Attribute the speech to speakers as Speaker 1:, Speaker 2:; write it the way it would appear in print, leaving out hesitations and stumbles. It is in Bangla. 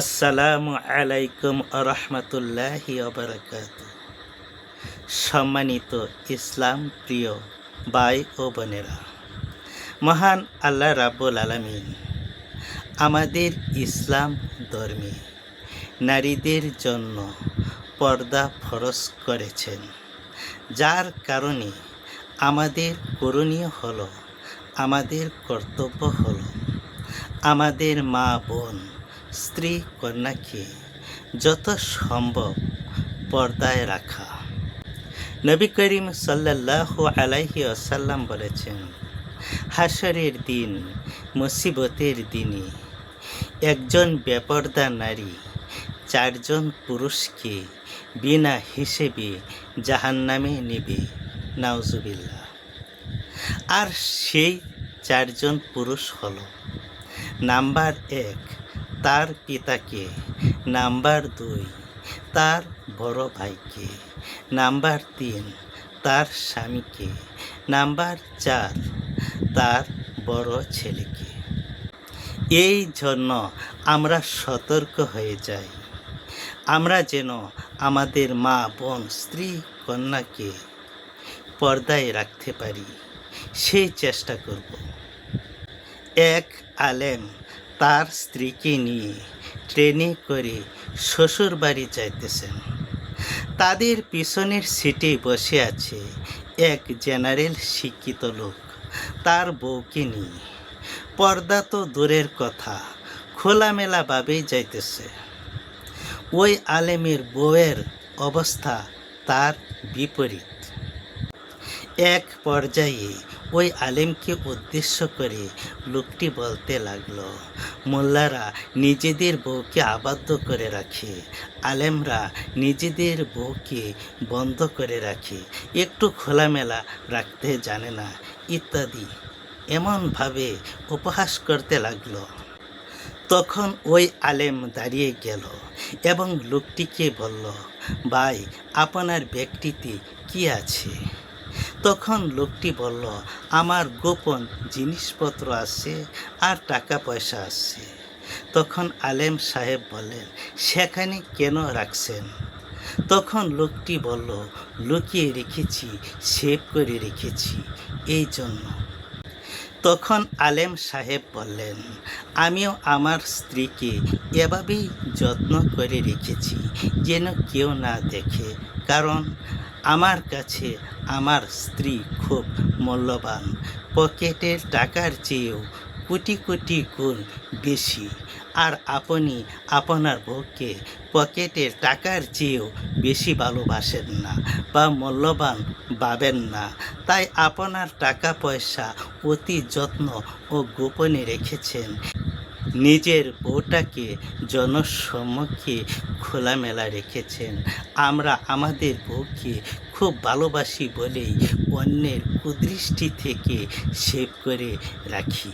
Speaker 1: আসসালামু আলাইকুম আরহামতুল্লাহি ওবারাকাতু। সম্মানিত ইসলাম প্রিয় ভাই ও বোনেরা, মহান আল্লাহ রাব্বুল আলামিন আমাদের ইসলাম ধর্মে নারীদের জন্য পর্দা ফরজ করেছেন, যার কারণে আমাদের করণীয় হলো, আমাদের কর্তব্য হলো আমাদের মা বোন স্ত্রী কন্যাকে যত সম্ভব পর্দায় রাখা। নবী করিম সাল্লাল্লাহু আলাইহি ওয়াসাল্লাম বলেছেন, হাসরের দিন, মুসিবতের দিনে একজন বেপর্দা নারী 4 জন পুরুষকে বিনা হিসেবে জাহান্নামে নেবে, নাউজুবিল্লাহ। আর সেই 4 জন পুরুষ হলো: নাম্বার 1 তার পিতাকে, নাম্বার 2 তার বড় ভাইকে, নাম্বার 3 তার স্বামীকে, নাম্বার 4 তার বড় ছেলেকে। এই জন্য আমরা সতর্ক হয়ে যাই, আমরা যেন আমাদের মা বোন স্ত্রী কন্যাকে পর্দায় রাখতে পারি, সেই চেষ্টা করব। এক আলেম তার স্ত্রীকে নিয়ে ট্রেনে করে শ্বশুর বাড়ি যাইতেছেন। তাদের পিছনের সিটে বসে আছে এক জেনারেল শিক্ষিত লোক তার বউকে নিয়ে। পর্দা তো দূরের কথা, খোলামেলাভাবেই যাইতেছে। ওই আলেমের বউয়ের অবস্থা তার বিপরীত। এক পর্যায়ে ওই আলেমকে উদ্দেশ্য করে লোকটি বলতে লাগলো, মোল্লারা নিজেদের বউকে আবদ্ধ করে রাখে, আলেমরা নিজেদের বউকে বন্ধ করে রাখে, একটু খোলামেলা রাখতে জানে না, ইত্যাদি এমনভাবে উপহাস করতে লাগলো। তখন ওই আলেম দাঁড়িয়ে গেল এবং লোকটিকে বলল, ভাই, আপনার ব্যাগটিতে কি আছে? তখন লোকটি বলল, আমার গোপন জিনিসপত্র আছে আর টাকা পয়সা আছে। তখন আলেম সাহেব বললেন, সেখানে কেন রাখছেন? তখন লোকটি বলল, লুকিয়ে রেখেছি, সেভ করে রেখেছি, এই জন্য। তখন আলেম সাহেব বললেন, আমিও আমার স্ত্রীকে এভাবেই যত্ন করে রেখেছি যেন কেউ না দেখে, কারণ আমার কাছে আমার স্ত্রী খুব মূল্যবান, পকেটের টাকার চেয়েও কোটি কোটি গুণ বেশি। আর আপনি আপনার বউকে পকেটের টাকার চেয়েও বেশি ভালোবাসেন না বা মূল্যবান ভাবেন না, তাই আপনার টাকা পয়সা অতি যত্ন ও গোপনে রেখেছেন। নিজের বউটাকে জনসম্মুখে খোলামেলা রেখেছেন। আমরা আমাদের বউকে খুব ভালোবাসি বলেই অন্যের কুদৃষ্টি থেকে সেভ করে রাখি।